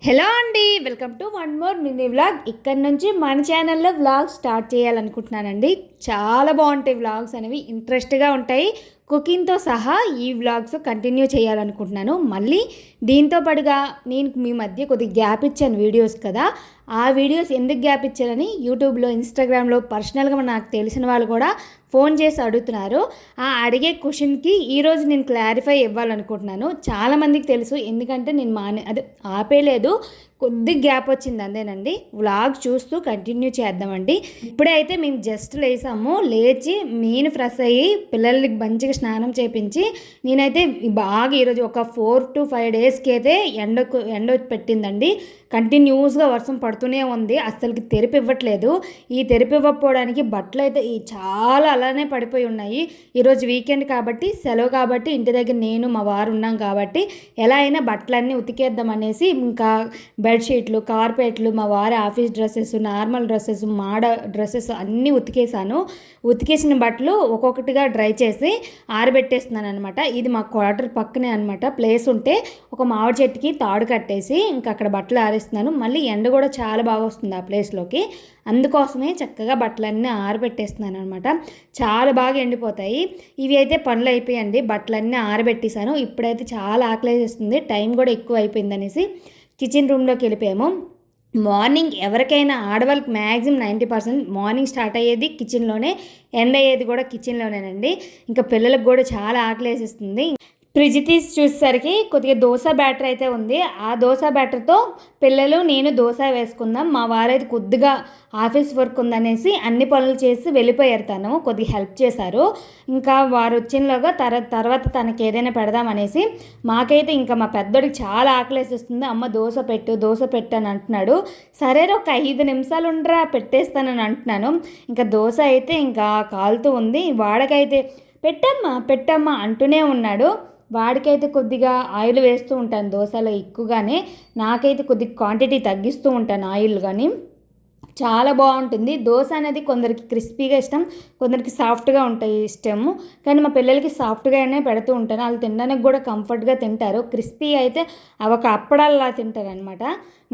Hello అండి, welcome to one more mini vlog. ఇక్కడ నుంచి మన ఛానల్లో వ్లాగ్ స్టార్ట్ చేయాలనుకుంటున్నానండి. చాలా బాగుంటాయి వ్లాగ్స్ అనేవి, ఇంట్రెస్ట్గా ఉంటాయి. కుకింగ్తో సహా ఈ వ్లాగ్స్ కంటిన్యూ చేయాలనుకుంటున్నాను. మళ్ళీ దీంతో పాటుగా నేను మీ మధ్య కొద్దిగా గ్యాప్ ఇచ్చాను వీడియోస్ కదా, ఆ వీడియోస్ ఎందుకు గ్యాప్ ఇచ్చానని యూట్యూబ్లో, ఇన్స్టాగ్రామ్లో పర్సనల్గా నాకు తెలిసిన వాళ్ళు కూడా ఫోన్ చేసి అడుగుతున్నారు. ఆ అడిగే క్వశ్చన్కి ఈరోజు నేను క్లారిఫై ఇవ్వాలనుకుంటున్నాను. చాలామందికి తెలుసు, ఎందుకంటే నేను ఆపేలేదు, కొద్ది గ్యాప్ వచ్చింది అంతేనండి. వ్లాగ్ చూస్తూ కంటిన్యూ చేద్దామండి. ఇప్పుడే అయితే మేము జస్ట్ లేచి నేను ఫ్రెష్ అయ్యి పిల్లలకి మంచిగా స్నానం చేపించి నేనైతే బాగా ఈరోజు ఒక 4 to 5 డేస్కి అయితే ఎండ పెట్టిందండి. కంటిన్యూస్గా వర్షం పడుతూనే ఉంది, అస్సలకి తెరిపి ఇవ్వట్లేదు. ఈ తెరిపి ఇవ్వకపోవడానికి బట్టలు అయితే చాలా అలానే పడిపోయి ఉన్నాయి. ఈరోజు వీకెండ్ కాబట్టి, సెలవు కాబట్టి, ఇంటి దగ్గర నేను మా వారు ఉన్నాం కాబట్టి ఎలా అయినా బట్టలన్నీ ఉతికేద్దాం అనేసి ఇంకా బెడ్షీట్లు, కార్పెట్లు, మా వారి ఆఫీస్ డ్రెస్సెస్, నార్మల్ డ్రెస్సెస్, మాడ డ్రెస్సెస్ అన్నీ ఉతికేసాను. ఉతికేసిన బట్టలు ఒక్కొక్కటిగా డ్రై చేసి ఆరబెట్టేస్తున్నాను అనమాట. ఇది మా క్వార్టర్ పక్కనే అనమాట ప్లేస్ ఉంటే ఒక మామిడి చెట్టుకి తాడు కట్టేసి ఇంకా అక్కడ బట్టలు ఆరేస్తున్నాను. మళ్ళీ ఎండ కూడా చాలా బాగా వస్తుంది ఆ ప్లేస్లోకి, అందుకోసమే చక్కగా బట్టలన్నీ ఆరబెట్టేస్తున్నాను అనమాట. చాలా బాగా ఎండిపోతాయి. ఇవి అయితే పనులు అయిపోయాయండి, బట్టలన్నీ ఆరబెట్టేశాను. ఇప్పుడైతే చాలా ఆకలేసేస్తుంది, టైం కూడా ఎక్కువ అయిపోయిందనేసి కిచెన్ రూమ్లోకి వెళ్ళిపోయాము. మార్నింగ్ ఎవరికైనా ఆడవాళ్ళకి మ్యాక్సిమం 90% మార్నింగ్ స్టార్ట్ అయ్యేది కిచెన్లోనే, ఎండ్ అయ్యేది కూడా కిచెన్లోనేనండి. ఇంకా పిల్లలకు కూడా చాలా ఆకలేసేస్తుంది. ఫ్రిడ్జ్ తీసి చూసేసరికి కొద్దిగా దోశ బ్యాటర్ అయితే ఉంది. ఆ దోశ బ్యాటర్తో పిల్లలు నేను దోశ వేసుకుందాం, మా వారైతే కొద్దిగా ఆఫీస్ వర్క్ ఉందనేసి అన్ని పనులు చేసి వెళ్ళిపోయారు. తను కొద్దిగా హెల్ప్ చేశారు. ఇంకా వారు వచ్చినలోగా తర్వాత తనకి ఏదైనా పెడదామనేసి, మాకైతే ఇంకా మా పెద్దోడికి చాలా ఆకలేసేస్తుంది. అమ్మ దోశ పెట్టు అని అంటున్నాడు. సరే ఒక 5 నిమిషాలు ఉండరా పెట్టేస్తానని అంటున్నాను. ఇంకా దోశ అయితే ఇంకా కాలుతూ ఉంది. వాడికైతే పెట్టమ్మా అంటూనే ఉన్నాడు. వాడికైతే కొద్దిగా ఆయిల్ వేస్తూ ఉంటాను దోశలో ఎక్కువగానే, నాకైతే కొద్దిగా క్వాంటిటీ తగ్గిస్తూ ఉంటాను ఆయిల్. కానీ చాలా బాగుంటుంది దోశ అనేది. కొందరికి క్రిస్పీగా ఇష్టం, కొందరికి సాఫ్ట్గా ఉంటాయి ఇష్టము. కానీ మా పిల్లలకి సాఫ్ట్గానే పెడుతూ ఉంటాను, వాళ్ళు తినడానికి కూడా కంఫర్ట్గా తింటారు. క్రిస్పీ అయితే అవి ఒక అప్పడాల్లా తింటారు అనమాట.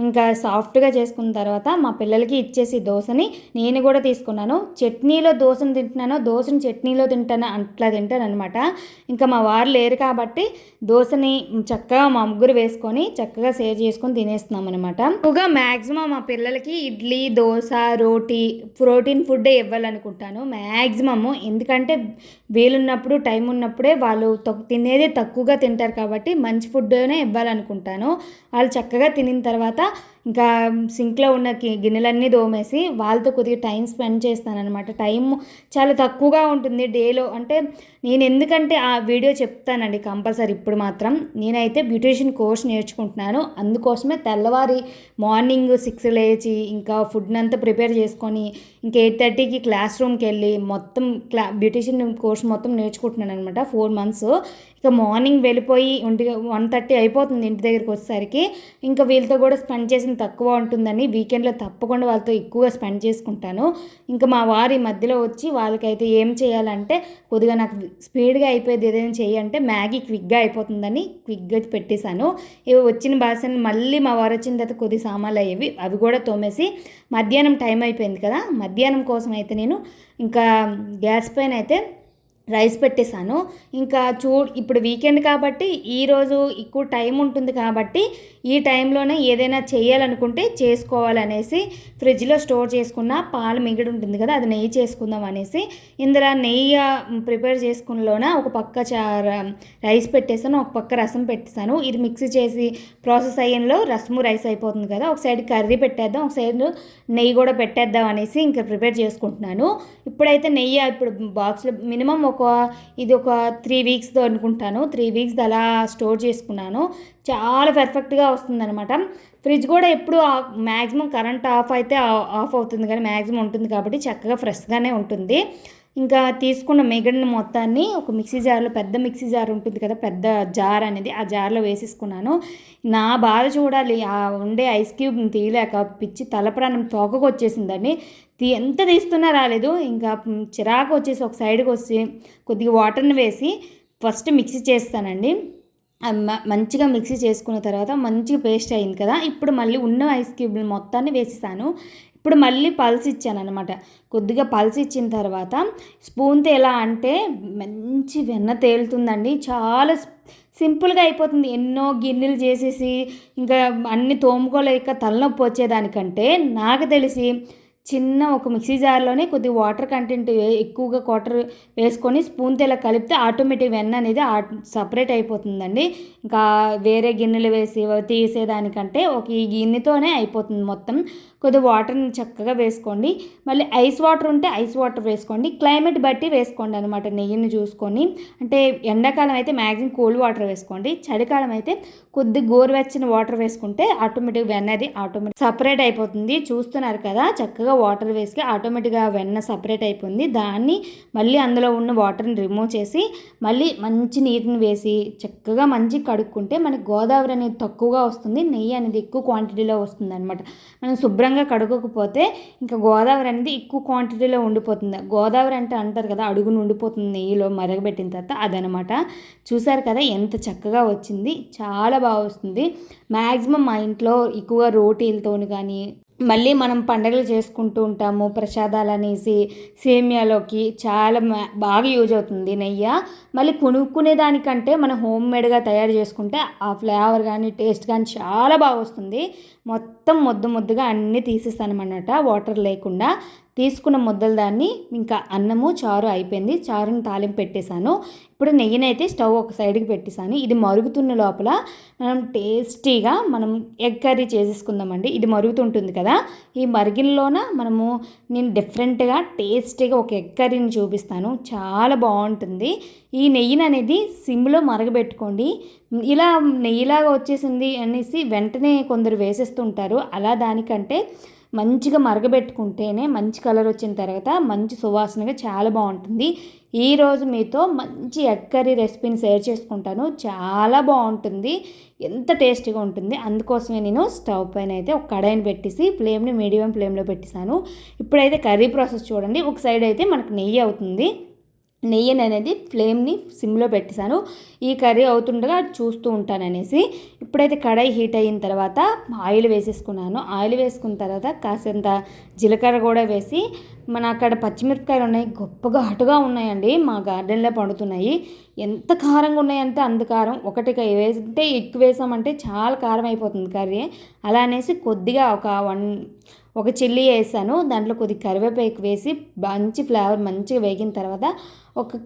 ఇంకా సాఫ్ట్గా చేసుకున్న తర్వాత మా పిల్లలకి ఇచ్చేసి దోశని నేను కూడా తీసుకున్నాను. చట్నీలో దోశను తింటున్నాను, దోశని చట్నీలో తింటాను, అట్లా తింటాను అనమాట. ఇంకా మా వారు లేరు కాబట్టి దోశని చక్కగా మా ముగ్గురు వేసుకొని చక్కగా షేర్ చేసుకొని తినేస్తున్నాం అనమాట. ఎక్కువగా మ్యాక్సిమం మా పిల్లలకి ఇడ్లీ, దోశ, రోటీ, ప్రోటీన్ ఫుడ్డే ఇవ్వాలనుకుంటాను మ్యాక్సిమము. ఎందుకంటే వీలున్నప్పుడు, టైం ఉన్నప్పుడే వాళ్ళు తినేది తక్కువగా తింటారు కాబట్టి మంచి ఫుడ్నే ఇవ్వాలనుకుంటాను. వాళ్ళు చక్కగా తినిన తర్వాత ఇంకా సింక్లో ఉన్న గిన్నెలన్నీ దోమేసి వాళ్ళతో కొద్దిగా టైం స్పెండ్ చేస్తానన్నమాట. టైం చాలా తక్కువగా ఉంటుంది డేలో. అంటే నేను ఎందుకంటే ఆ వీడియో చెప్తానండి కంపల్సరీ. ఇప్పుడు మాత్రం నేనైతే బ్యూటీషియన్ కోర్స్ నేర్చుకుంటున్నాను, అందుకోసమే తెల్లవారి మార్నింగ్ 6 లేచి ఇంకా ఫుడ్ని అంతా ప్రిపేర్ చేసుకొని ఇంకా 8:30కి క్లాస్ రూమ్కి వెళ్ళి మొత్తం బ్యూటీషియన్ కోర్స్ మొత్తం నేర్చుకుంటున్నాను అనమాట. 4 months. ఇక మార్నింగ్ వెళ్ళిపోయి 1:30 అయిపోతుంది ఇంటి దగ్గరికి వచ్చేసరికి. ఇంకా వీళ్ళతో కూడా స్పెండ్ చేసిన తక్కువ ఉంటుందని వీకెండ్లో తప్పకుండా వాళ్ళతో ఎక్కువగా స్పెండ్ చేసుకుంటాను. ఇంకా మా వారి మధ్యలో వచ్చి వాళ్ళకైతే ఏం చేయాలంటే కొద్దిగా నాకు స్పీడ్గా అయిపోయేది ఏదైనా చేయాలంటే మ్యాగీ క్విక్గా అయిపోతుందని క్విక్గా పెట్టేశాను. ఇవి వచ్చిన బాసనలు మళ్ళీ మా వారు వచ్చిన తర్వాత కొద్ది సామాన్లు అయ్యేవి, అవి కూడా తోమేసి మధ్యాహ్నం టైం అయిపోయింది కదా, మధ్యాహ్నం కోసం అయితే నేను ఇంకా గ్యాస్ పైన అయితే రైస్ పెట్టేశాను. ఇంకా ఇప్పుడు వీకెండ్ కాబట్టి ఈరోజు ఎక్కువ టైం ఉంటుంది కాబట్టి ఈ టైంలోనే ఏదైనా చేయాలనుకుంటే చేసుకోవాలనేసి ఫ్రిడ్జ్లో స్టోర్ చేసుకున్న పాలు మిగిడి ఉంటుంది కదా, అది నెయ్యి చేసుకుందాం అనేసి ఇందులో నెయ్యి ప్రిపేర్ చేసుకున్నలోన ఒక పక్క రైస్ పెట్టేసాను, ఒక పక్క రసం పెట్టేశాను. ఇది మిక్సీ చేసి ప్రాసెస్ అయ్యేలో రసము రైస్ అయిపోతుంది కదా, ఒక సైడ్ కర్రీ పెట్టేద్దాం, ఒక సైడ్ నెయ్యి కూడా పెట్టేద్దాం అనేసి ఇంకా ప్రిపేర్ చేసుకుంటున్నాను. ఇప్పుడైతే నెయ్యి ఇప్పుడు బాక్స్లో మినిమం ఇది ఒక 3 weeks అనుకుంటాను, 3 weeks అలా స్టోర్ చేసుకున్నాను. చాలా పర్ఫెక్ట్గా వస్తుందన్నమాట. ఫ్రిడ్జ్ కూడా ఎప్పుడు మ్యాక్సిమం కరెంట్ ఆఫ్ అయితే ఆఫ్ అవుతుంది కానీ మ్యాక్సిమం ఉంటుంది కాబట్టి చక్కగా ఫ్రెష్గానే ఉంటుంది. ఇంకా తీసుకున్న మిగిలిన మొత్తాన్ని ఒక మిక్సీ జార్లో, పెద్ద మిక్సీ జార్ ఉంటుంది కదా, పెద్ద జార్ అనేది, ఆ జార్లో వేసేసుకున్నాను. నా బాధ చూడాలి, ఆ ఉండే ఐస్ క్యూబ్ని తీయలేక పిచ్చి తలప్రాణం తోకకు వచ్చేసిందండి. ఎంత తీస్తున్నా రాలేదు. ఇంకా చిరాకు వచ్చేసి ఒక సైడ్కి వచ్చి కొద్దిగా వాటర్ని వేసి ఫస్ట్ మిక్సీ చేస్తానండి. మంచిగా మిక్సీ చేసుకున్న తర్వాత మంచిగా పేస్ట్ అయింది కదా. ఇప్పుడు మళ్ళీ ఉన్న ఐస్ క్యూబ్లు మొత్తాన్ని వేసేసాను. ఇప్పుడు మళ్ళీ పల్స్ ఇచ్చాననమాట. కొద్దిగా పల్స్ ఇచ్చిన తర్వాత స్పూన్తో ఎలా అంటే మంచి వెన్న తేలుతుందండి. చాలా సింపుల్గా అయిపోతుంది. ఎన్నో గిన్నెలు చేసేసి ఇంకా అన్నీ తోముకోలేక తలనొప్పి వచ్చేదానికంటే నాకు తెలిసి చిన్న ఒక మిక్సీ జార్లోనే కొద్దిగా వాటర్ కంటెంట్ ఎక్కువగా వాటర్ వేసుకొని స్పూన్తో ఇలా కలిపితే ఆటోమేటిక్ వెన్న అనేది సపరేట్ అయిపోతుందండి. ఇంకా వేరే గిన్నెలు వేసి తీసేదానికంటే ఒక ఈ గిన్నెతోనే అయిపోతుంది మొత్తం. కొద్దిగా వాటర్ని చక్కగా వేసుకోండి. మళ్ళీ ఐస్ వాటర్ ఉంటే ఐస్ వాటర్ వేసుకోండి. క్లైమేట్ బట్టి వేసుకోండి అనమాట. నెయ్యిని చూసుకొని, అంటే ఎండాకాలం అయితే మ్యాక్సిమం కోల్డ్ వాటర్ వేసుకోండి. చలికాలం అయితే కొద్ది గోరువెచ్చని వాటర్ వేసుకుంటే ఆటోమేటిక్ వెన్న అది ఆటోమేటిక్ సపరేట్ అయిపోతుంది. చూస్తున్నారు కదా, చక్కగా వాటర్ వేసి ఆటోమేటిక్గా వెన్న సపరేట్ అయిపోయింది. దాన్ని మళ్ళీ అందులో ఉన్న వాటర్ని రిమూవ్ చేసి మళ్ళీ మంచి నీటిని వేసి చక్కగా మంచి కడుక్కుంటే మనకి గోదావరి అనేది తక్కువగా వస్తుంది, నెయ్యి అనేది ఎక్కువ క్వాంటిటీలో వస్తుంది అనమాట. మనం శుభ్రంగా కడుక్కోకపోతే ఇంకా గోదావరి అనేది ఎక్కువ క్వాంటిటీలో ఉండిపోతుంది. గోదావరి అంటే అంటారు కదా, అడుగును ఉండిపోతుంది నెయ్యిలో మరగబెట్టిన తర్వాత, అదనమాట. చూసారు కదా ఎంత చక్కగా వచ్చింది, చాలా బాగా వస్తుంది. మ్యాక్సిమం మా ఇంట్లో ఎక్కువగా రోటీలతోని కానీ మళ్ళీ మనం పండుగలు చేసుకుంటూ ఉంటాము ప్రసాదాలు అనేసి, సేమియాలోకి చాలా బాగా యూజ్ అవుతుంది నెయ్యి. మళ్ళీ కొనుక్కునే దానికంటే మనం హోమ్ మేడ్గా తయారు చేసుకుంటే ఆ ఫ్లేవర్ కానీ టేస్ట్ కానీ చాలా బాగా వస్తుంది. మొత్తం ముద్దగా అన్నీ తీసేస్తానమాట వాటర్ లేకుండా. తీసుకున్న ముద్దలు దాన్ని ఇంకా అన్నము చారు అయిపోయింది. చారుని తాలింపు పెట్టేశాను. ఇప్పుడు నెయ్యినైతే స్టవ్ ఒక సైడ్కి పెట్టేశాను. ఇది మరుగుతున్న లోపల మనం టేస్టీగా మనం ఎగ్ కర్రీ చేసేసుకుందామండి. ఇది మరుగుతుంటుంది కదా, ఈ మరిగినలోన నేను డిఫరెంట్గా టేస్టీగా ఒక ఎగ్ కర్రీని చూపిస్తాను. చాలా బాగుంటుంది. ఈ నెయ్యిని అనేది సిమ్లో మరగబెట్టుకోండి. ఇలా నెయ్యిలాగా వచ్చేసింది అనేసి వెంటనే కొందరు వేసేస్తుంటారు. అలా దానికంటే మంచిగా మరగబెట్టుకుంటేనే మంచి కలర్ వచ్చిన తర్వాత మంచి సువాసనగా చాలా బాగుంటుంది. ఈరోజు మీతో మంచి ఎగ్ కర్రీ రెసిపీని షేర్ చేసుకుంటాను. చాలా బాగుంటుంది, ఎంత టేస్టీగా ఉంటుంది. అందుకోసమే నేను స్టవ్ పైన అయితే ఒక కడాయిని పెట్టేసి ఫ్లేమ్ని మీడియం ఫ్లేమ్లో పెట్టేశాను. ఇప్పుడైతే కర్రీ ప్రాసెస్ చూడండి. ఒక సైడ్ అయితే మనకు నెయ్యి అవుతుంది. నెయ్యిని అనేది ఫ్లేమ్ని సిమ్లో పెట్టేశాను. ఈ కర్రీ అవుతుండగా చూస్తూ ఉంటాననేసి ఇప్పుడైతే కడాయి హీట్ అయిన తర్వాత ఆయిల్ వేసేసుకున్నాను. ఆయిల్ వేసుకున్న తర్వాత కాసేంత జీలకర్ర కూడా వేసి, మన అక్కడ పచ్చిమిరపకాయలు ఉన్నాయి, గొప్పగా ఘాటుగా ఉన్నాయండి, మా గార్డెన్లో పండుతున్నాయి. ఎంత కారంగా ఉన్నాయంటే అంత కారం. ఒకటి వేస్తే ఎక్కువ వేసామంటే చాలా కారం అయిపోతుంది కర్రీ. అలా అనేసి కొద్దిగా ఒక చిల్లీ వేసాను. దాంట్లో కొద్ది కరివేపాకు వేసి మంచి ఫ్లేవర్ మంచిగా వేగిన తర్వాత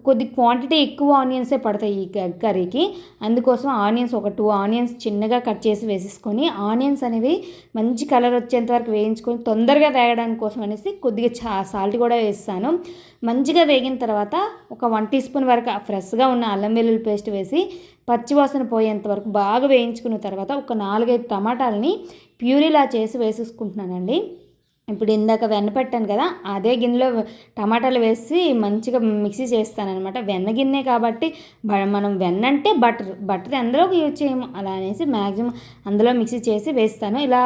కొద్ది క్వాంటిటీ ఎక్కువ ఆనియన్సే పడతాయి ఈ కర్రీకి. అందుకోసం ఆనియన్స్ ఒక 2 ఆనియన్స్ చిన్నగా కట్ చేసి వేసేసుకొని, ఆనియన్స్ అనేవి మంచి కలర్ వచ్చేంత వరకు వేయించుకొని తొందరగా వేగడానికి కోసం అనేసి కొద్దిగా సాల్ట్ కూడా వేస్తాను. మంచిగా వేగిన తర్వాత ఒక 1 టీ స్పూన్ వరకు ఫ్రెష్గా ఉన్న అల్లం వెల్లుల్లి పేస్ట్ వేసి పచ్చివాసన పోయేంత వరకు బాగా వేయించుకున్న తర్వాత ఒక 4-5 టమాటాలని ప్యూరీలా చేసి వేసేసుకుంటున్నానండి. ఇప్పుడు ఇందాక వెన్న పెట్టాను కదా, అదే గిన్నెలో టమాటాలు వేసి మంచిగా మిక్సీ చేస్తానమాట. వెన్న గిన్నె కాబట్టి మనం వెన్న అంటే బటర్ అందులోకి యూజ్ చేయము. అలా అనేసి మ్యాక్సిమం అందులో మిక్సీ చేసి వేస్తాను. ఇలా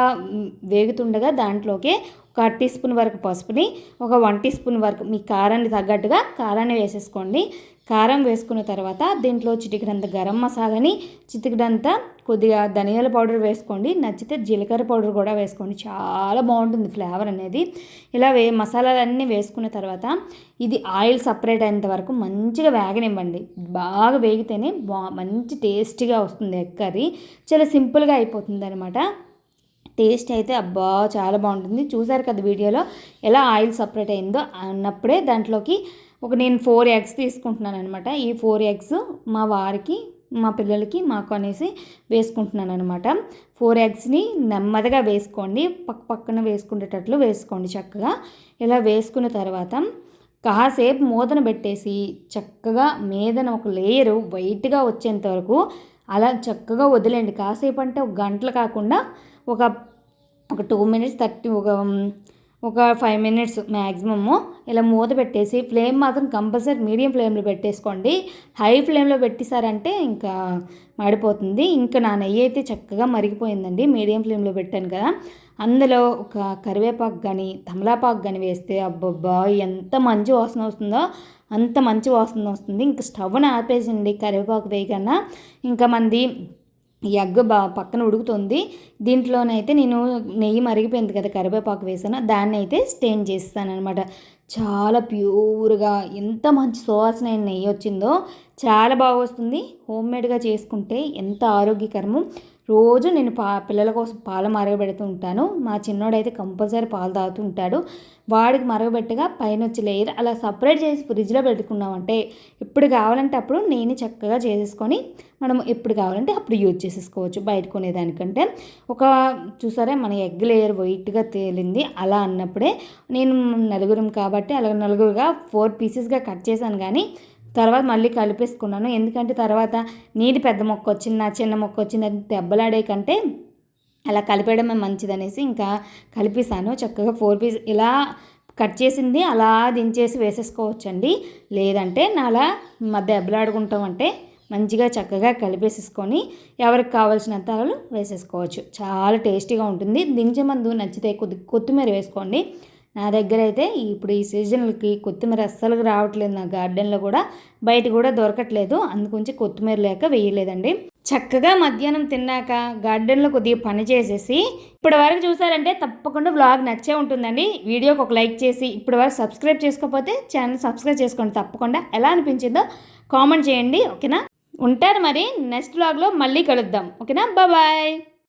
వేగుతుండగా దాంట్లోకి ఒక టీ స్పూన్ వరకు పసుపుని, ఒక 1 టీ స్పూన్ వరకు మీ కారాన్ని తగ్గట్టుగా కారాన్ని వేసేసుకోండి. కారం వేసుకున్న తర్వాత దీంట్లో చిటికెడంత గరం మసాలాని, చిటికెడంత కొద్దిగా ధనియాల పౌడర్ వేసుకోండి. నచ్చితే జీలకర్ర పౌడర్ కూడా వేసుకోండి, చాలా బాగుంటుంది ఫ్లేవర్ అనేది. ఇలా మసాలాలన్నీ వేసుకున్న తర్వాత ఇది ఆయిల్ సపరేట్ అయ్యేంత వరకు మంచిగా వేగనివ్వండి. బాగా వేగితేనే మంచి టేస్టీగా వస్తుంది ఎగ్ కర్రీ. చాలా సింపుల్గా అయిపోతుంది అనమాట. టేస్ట్ అయితే అబ్బా చాలా బాగుంటుంది. చూసారు కదా వీడియోలో ఎలా ఆయిల్ సపరేట్ అయిందో. అన్నప్పుడే దాంట్లోకి నేను 4 ఎగ్స్ తీసుకుంటున్నాను అనమాట. ఈ 4 ఎగ్స్ మా వారికి, మా పిల్లలకి, మాకు అనేసి వేసుకుంటున్నాను అనమాట. 4 ఎగ్స్ని నెమ్మదిగా వేసుకోండి, పక్కన వేసుకునేటట్లు వేసుకోండి చక్కగా. ఇలా వేసుకున్న తర్వాత కాసేపు మూతన పెట్టేసి చక్కగా మీదన ఒక లేయరు వైట్గా వచ్చేంత వరకు అలా చక్కగా వదిలేండి. కాసేపు అంటే ఒక గంటలు కాకుండా ఒక 2 మినిట్స్ 30 ఒక 5 మినిట్స్ మ్యాక్సిమము ఇలా మూత పెట్టేసి ఫ్లేమ్ మాత్రం కంపల్సరీ మీడియం ఫ్లేమ్లో పెట్టేసుకోండి. హై ఫ్లేమ్లో పెట్టేశారంటే ఇంకా మాడిపోతుంది. ఇంకా నా నెయ్యి అయితే చక్కగా మరిగిపోయిందండి. మీడియం ఫ్లేమ్లో పెట్టాను కదా. అందులో ఒక కరివేపాకు కానీ తమలపాకు కానీ వేస్తే అబ్బబ్బా ఎంత మంచి వాసన వస్తుందో అంత మంచి వాసన వస్తుంది. ఇంకా స్టవ్ని ఆపేసిండి కరివేపాకు వేయకన్నా. ఇంకా మంది ఈ ఎగ్ పక్కన ఉడుకుతుంది. దీంట్లోనైతే నేను నెయ్యి మరిగిపోయింది కదా కరివేపాకు వేసాను, దాన్ని అయితే స్టెయిన్ చేస్తాను అనమాట. చాలా ప్యూర్గా ఎంత మంచి సువాసన అయిన నెయ్యి వచ్చిందో, చాలా బాగా వస్తుంది. హోమ్మేడ్గా చేసుకుంటే ఎంత ఆరోగ్యకరము. రోజు నేను పిల్లల కోసం పాలు మరగబెడుతూ ఉంటాను. మా చిన్నోడైతే కంపల్సరీ పాలు తాగుతూ ఉంటాడు. వాడికి మరగబెట్టగా పైన వచ్చి లేయర్ అలా సపరేట్ చేసి ఫ్రిడ్జ్లో పెట్టుకున్నామంటే ఎప్పుడు కావాలంటే అప్పుడు నేను చక్కగా చేసేసుకొని మనం ఎప్పుడు కావాలంటే అప్పుడు యూజ్ చేసేసుకోవచ్చు బయట కొనేదానికంటే. చూసారా మన ఎగ్ లేయర్ వైట్గా తేలింది. అలా అన్నప్పుడే నేను నలుగురం కాబట్టి అలా నలుగురుగా 4 పీసెస్గా కట్ చేశాను. కానీ తర్వాత మళ్ళీ కలిపేసుకున్నాను. ఎందుకంటే తర్వాత నీది పెద్ద మొక్క వచ్చింది, చిన్న మొక్క వచ్చింది, అది దెబ్బలాడే కంటే అలా కలిపేయడమే మంచిదనేసి ఇంకా కలిపేసాను. చక్కగా 4 పీస్ ఇలా కట్ చేసింది అలా దించేసి వేసేసుకోవచ్చండి. లేదంటే అలా దెబ్బలాడుకుంటామంటే మంచిగా చక్కగా కలిపేసేసుకొని ఎవరికి కావాల్సినంత వాళ్ళు వేసేసుకోవచ్చు. చాలా టేస్టీగా ఉంటుంది. దించే ముందు నచ్చితే కొత్తిమీర వేసుకోండి. నా దగ్గర అయితే ఇప్పుడు ఈ సీజన్లకి కొత్తిమీర అస్సలు రావట్లేదు. నా గార్డెన్లో కూడా బయట కూడా దొరకట్లేదు. అందుగురించి కొత్తిమీర లేక వేయలేదండి. చక్కగా మధ్యాహ్నం తిన్నాక గార్డెన్లో కొద్దిగా పని చేసేసి ఇప్పటి వరకు చూసారంటే తప్పకుండా వ్లాగ్ నచ్చే ఉంటుందండి. వీడియోకి ఒక లైక్ చేసి ఇప్పటి వరకు సబ్స్క్రైబ్ చేసుకోకపోతే ఛానల్ సబ్స్క్రైబ్ చేసుకోండి. తప్పకుండా ఎలా అనిపించిందో కామెంట్ చేయండి. ఓకేనా? ఉంటారు మరి. నెక్స్ట్ వ్లాగ్లో మళ్ళీ కలుద్దాం. ఓకేనా? బాయ్.